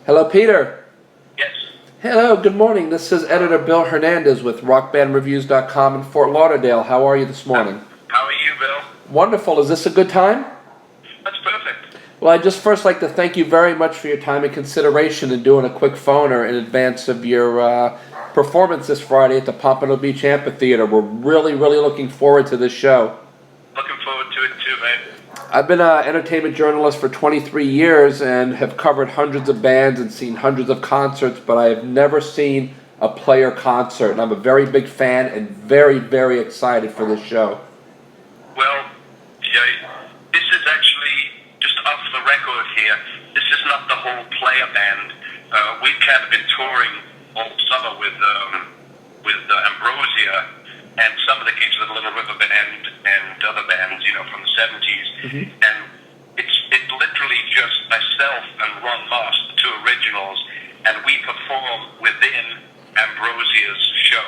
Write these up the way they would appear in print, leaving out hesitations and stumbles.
Hello, Peter. Yes. Hello, good morning. This is editor Bill Hernandez with rockbandreviews.com in Fort Lauderdale. How are you this morning? How are you, Bill? Wonderful. Is this a good time? That's perfect. Well, I'd just first like to thank you very much for your time and consideration in doing a quick phoner in advance of your performance this Friday at the Pompano Beach Amphitheater. We're really looking forward to this show. Looking forward to it too, man. I've been an entertainment journalist for 23 years and have covered hundreds of bands and seen hundreds of concerts, but I have never seen a player concert, and I'm a very big fan and very excited for this show. Well, this is actually just off the record here. This is not the whole player band. We've kind of been touring all summer with Ambrosia and some of the gigs with Little River Band and other bands, from the 70s. And it's literally just myself and Ron Moss, the two originals, and we perform within Ambrosia's show.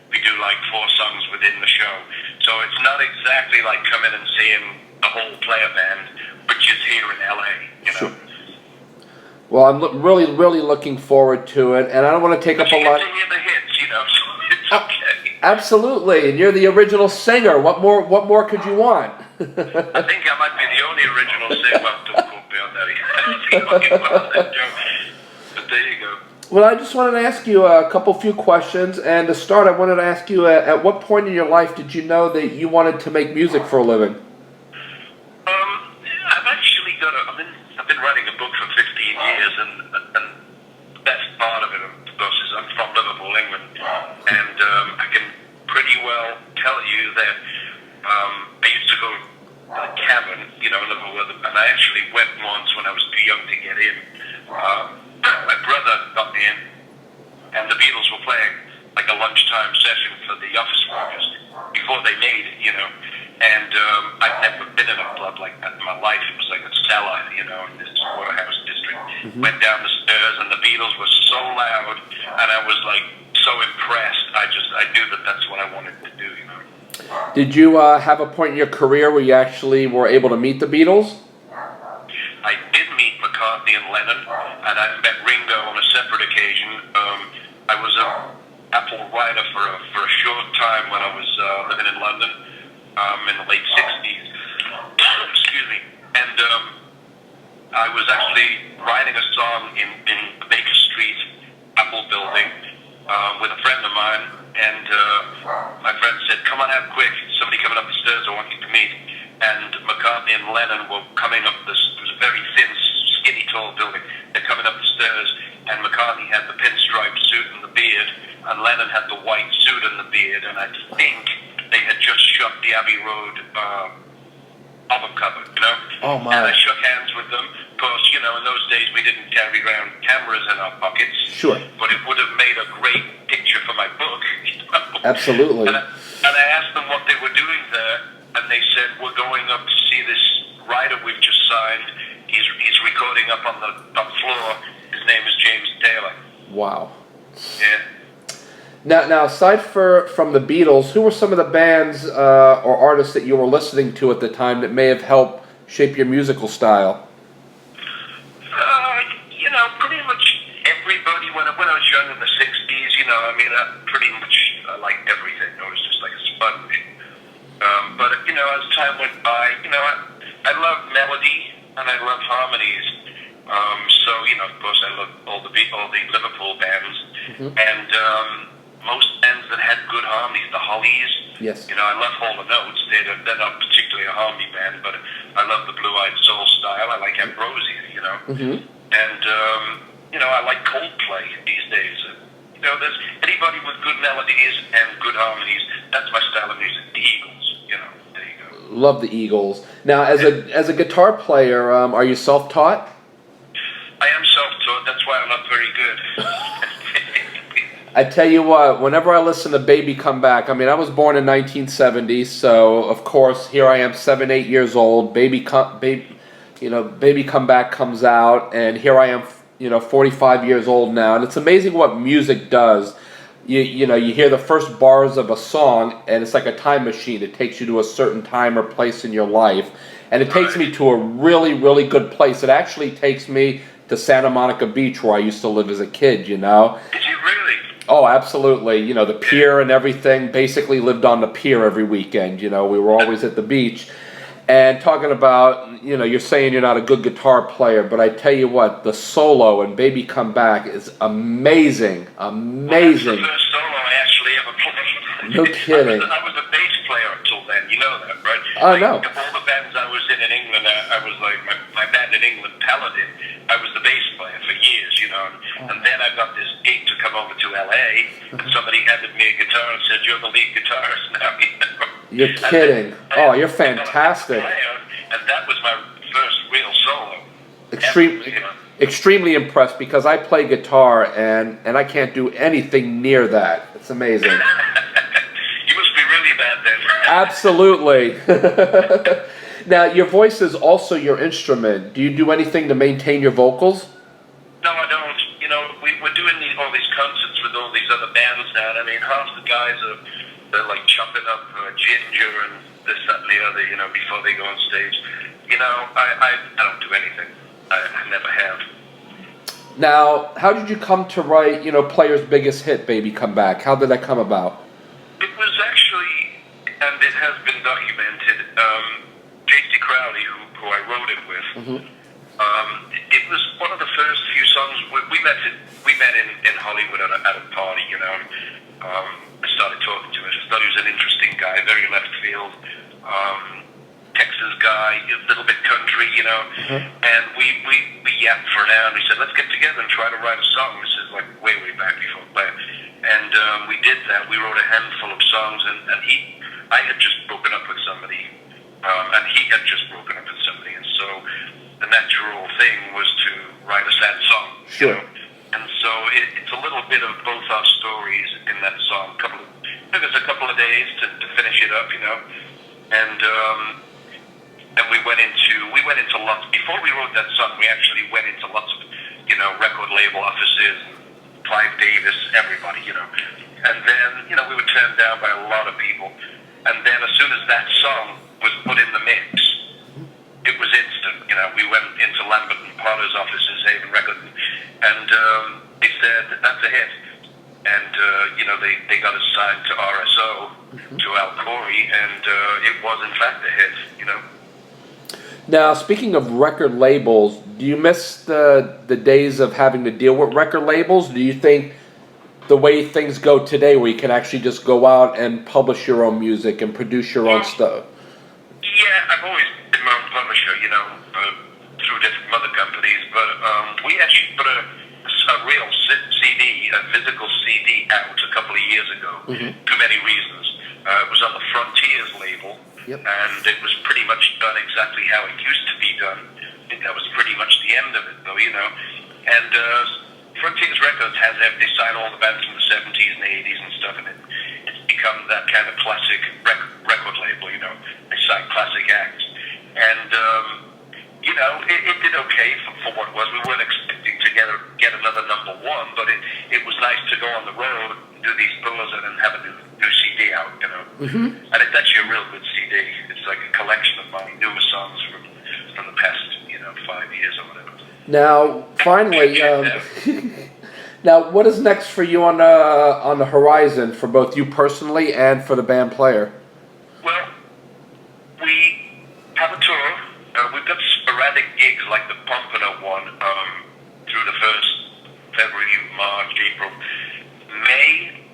We do like 4 songs within the show. So it's not exactly like coming and seeing a whole player band, which is here in LA, Sure. Well, I'm really looking forward to it, and I don't want to take up a lot. You get to hear the hits, so it's okay. Absolutely, and you're the original singer. What more could you want? I think I might be the only original singer. Well, don't quote me on that. The only one on that joke. But there you go. Well, I just wanted to ask you a few questions, and to start, I wanted to ask you, at what point in your life did you know that you wanted to make music for a living? I've actually I've been writing a book for 15 years, and the best part of it, of course, is I'm from Liverpool, England, and I can pretty well tell you that I used to go to the cabin, in Liverpool, and I actually went once when I was too young to get in. My brother got me in, and the Beatles were playing like a lunchtime session for the office workers before they made it, and I'd never been in a club like that in my life. It was like a cellar, in this Waterhouse district. Went down the stairs, and the Beatles were so loud, and I was like so impressed. I knew that that's what I wanted to do, Did you have a point in your career where you actually were able to meet the Beatles? I did meet McCartney and Lennon, and I met Ringo on a separate occasion. I was an Apple writer for a short time when I was living in London in the late 60s. Excuse me. And I was actually writing a song in the Baker Street Apple building with a friend of mine, and my friend said, "Come on out quick, somebody coming up the stairs I want you to meet." And McCartney and Lennon were coming up this, it was a very thin, skinny, tall building. They're coming up the stairs, and McCartney had the pinstripe suit and the beard, and Lennon had the white suit and the beard, and I think they had just shot the Abbey Road album cover, Oh, my. And I shook hands with them. Of course, in those days we didn't carry around cameras in our pockets. Sure. But it would have made a great picture for my book. Absolutely. And I asked them what they were doing there, and they said, "We're going up to see this writer we've just signed. He's recording up on the top floor. His name is James Taylor." Wow. Yeah. Now, aside from the Beatles, who were some of the bands or artists that you were listening to at the time that may have helped shape your musical style? Pretty much everybody. When I was young in the 60s, I pretty much liked everything. It was just like a sponge. But as time went by, I love melody and I love harmonies. So of course, I love all the Liverpool bands, and most bands that had good harmonies. The Hollies. Yes. I love Hall & Oates. They're not particularly a harmony band, but I love the Blue-Eyed Soul style. I like Ambrosia. And I like Coldplay these days. There's anybody with good melodies and good harmonies. That's my style of music. The Eagles. There you go. Love the Eagles. Now, as a guitar player, are you self-taught? I am self-taught. That's why I'm not very good. I tell you what, whenever I listen to Baby Come Back, I was born in 1970, so of course here I am, 7, 8 years old. Baby Come Back comes out, and here I am, 45 years old now, and it's amazing what music does. You hear the first bars of a song, and it's like a time machine. It takes you to a certain time or place in your life, and it takes me to a really good place. It actually takes me to Santa Monica Beach where I used to live as a kid, you know. Did you really? Oh, absolutely. You know, the pier and everything, basically lived on the pier every weekend, you know. We were always at the beach. And talking about, you know, you're saying you're not a good guitar player, but I tell you what, the solo in Baby Come Back is amazing. Amazing. Well, that's the first solo I actually ever played. No kidding. I was a bass player until then, you know that, right? Oh, no. Of all the bands I was in England, I was like, my band in England, Paladin, I was the bass player for years, you know. And then I got this gig to come over to LA, and somebody handed me a guitar and said, "You're the lead guitarist now," you know. You're kidding. Oh, you're fantastic. And that was my first real solo. Extremely impressed because I play guitar and I can't do anything near that. It's amazing. You must be really bad then. Absolutely. Now, your voice is also your instrument. Do you do anything to maintain your vocals? No, I don't. You know, we're doing all these concerts with all these other bands now, and I mean, half the guys they're like chopping up ginger and this, that, and the other, you know, before they go on stage. You know, I don't do anything. I never have. Now, how did you come to write, you know, Player's biggest hit, Baby Come Back? How did that come about? It was actually, and it has been documented, J.C. Crowley, who I wrote it with, it was one of the first few songs. We met in Hollywood at a party, you know. I started talking to him. I thought he was an interesting guy, very left field, Texas guy, a little bit country, you know. And we yapped for an hour, and we said, let's get together and try to write a song. This is like way back before playing. And we did that. We wrote a handful of songs, and I had just broken up with somebody, and he had just broken up with somebody, and so the natural thing was to write a sad song. Sure. You know? And so it's a little bit of both our stories in that song. It took us a couple of days to finish it up, you know. And we went into lots. Before we wrote that song, we actually went into lots of, you know, record label offices, Clive Davis, everybody, you know. And then, you know, we were turned down by a lot of people. And then as soon as that song was put in the mix, it was instant. You know, we went into Lambert and Potter's offices, Haven Records, and they said, that's a hit. And, you know, they got us signed to RSO, to Al Corey, and it was, in fact, a hit, you know. Now, speaking of record labels, do you miss the days of having to deal with record labels? Do you think the way things go today, where you can actually just go out and publish your own music and produce your own stuff? Yeah, I've always been my own publisher, you know, through different other companies, but we actually put a real CD, a physical CD out a couple of years ago, for many reasons. It was on the Frontiers label, and it was pretty much done exactly how it used to be done. I think that was pretty much the end of it, though, you know. And Frontiers Records they sign all the bands from the 70s and the 80s and stuff, and it's become that kind of classic record label, you know. They sign classic acts. And, you know, it did okay for what it was. We weren't expecting to get another number one, but it was nice to go on the road, do these tours, and then have a new CD out, you know. And it's actually a real good CD. It's like a collection of my newer songs from the past, you know, 5 years or whatever. Now, finally, now what is next for you on the horizon for both you personally and for the band Player? Well, we have a tour. We've got sporadic gigs like the Pompano one through the first February, March, April, May.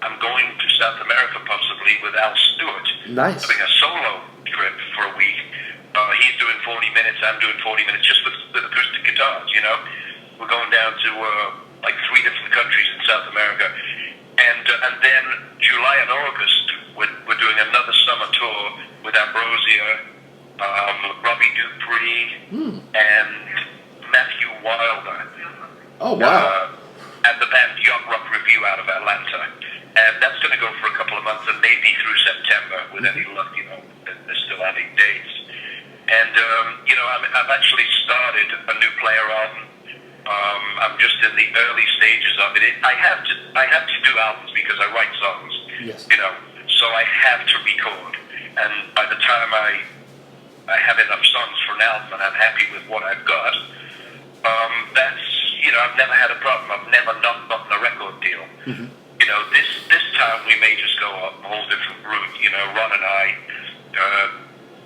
I'm going to South America possibly with Al Stewart. Nice. Having a solo trip for a week. He's doing 40 minutes, I'm doing 40 minutes, just with acoustic guitars, you know. We're going down to like 3 different countries in South America. And then July and August, we're doing another summer tour with Ambrosia, Robbie Dupree, and Matthew Wilder. Oh, wow. And the band Yacht Rock Review out of Atlanta. And that's going to go for a couple of months, and maybe through September, with any luck, you know. They're still adding dates. And, you know, I've actually started a new Player album. I'm just in the early stages of it. I have to do albums because I write songs. Yes. You know, so I have to record. And by the time I have enough songs for an album and I'm happy with what I've got, That's, I've never had a problem. I've never not gotten a record deal. Mm-hmm. This time we may just go a whole different route. Ron and I,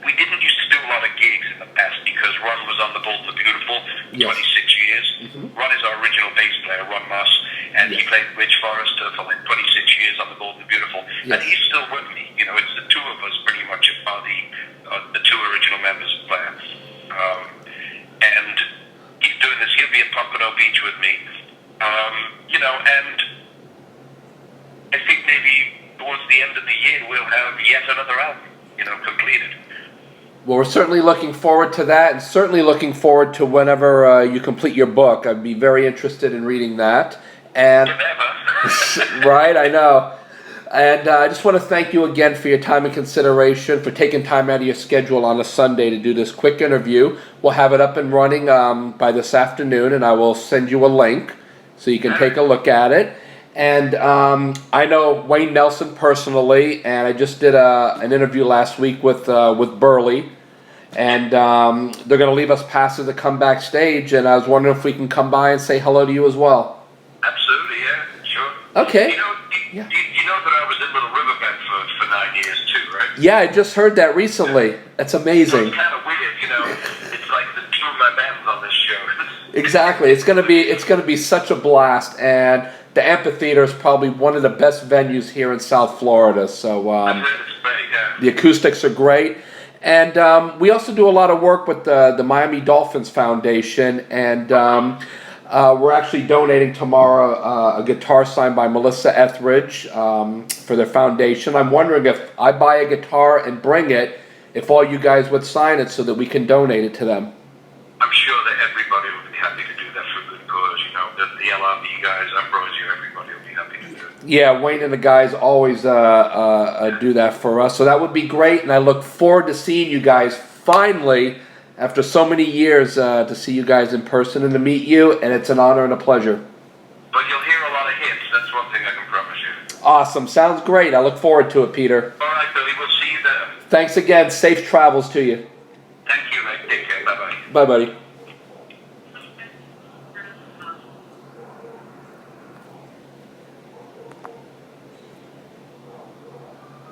we didn't used to do a lot of gigs in the past because Ron was on the Bold and the Beautiful for Yes. 26 years. Mm-hmm. Ron is our original bass player, Ron Moss, and he played Rich Forrester for like 26 years on the Bold and the Beautiful. Yes. And he's still with me. It's the two of us pretty much are the two original members of Player. And he's doing this. He'll be at Pompano Beach with me. And I think maybe towards the end of the year we'll have yet another album, completed. Well, we're certainly looking forward to that, and certainly looking forward to whenever you complete your book. I'd be very interested in reading that. And right, I know. And I just want to thank you again for your time and consideration, for taking time out of your schedule on a Sunday to do this quick interview. We'll have it up and running by this afternoon, and I will send you a link so you can take a look at it. And I know Wayne Nelson personally, and I just did an interview last week with Burley, and they're going to leave us passes to come backstage, and I was wondering if we can come by and say hello to you as well. Absolutely, yeah, sure. Okay. You know that I was in Little Riverbend for 9 years too, right? Yeah, I just heard that recently. That's amazing. It's kind of weird, It's like the two of my bands on this show. Exactly. It's gonna be such a blast, and the amphitheater is probably one of the best venues here in South Florida. So I've heard it's great, yeah. the acoustics are great, and we also do a lot of work with the Miami Dolphins Foundation, and we're actually donating tomorrow a guitar signed by Melissa Etheridge for their foundation. I'm wondering if I buy a guitar and bring it, if all you guys would sign it so that we can donate it to them. I'm sure that everybody would be happy to do that for a good cause, the LRB guys, Ambrosia, everybody will be happy to do it. Yeah, Wayne and the guys always do that for us, so that would be great, and I look forward to seeing you guys finally, after so many years, to see you guys in person and to meet you, and it's an honor and a pleasure. But you'll hear a lot of hits, that's one thing I can promise you. Awesome, sounds great. I look forward to it, Peter. All right, Billy, we'll see you there. Thanks again. Safe travels to you. Thank you, mate. Take care. Bye-bye. Bye, buddy.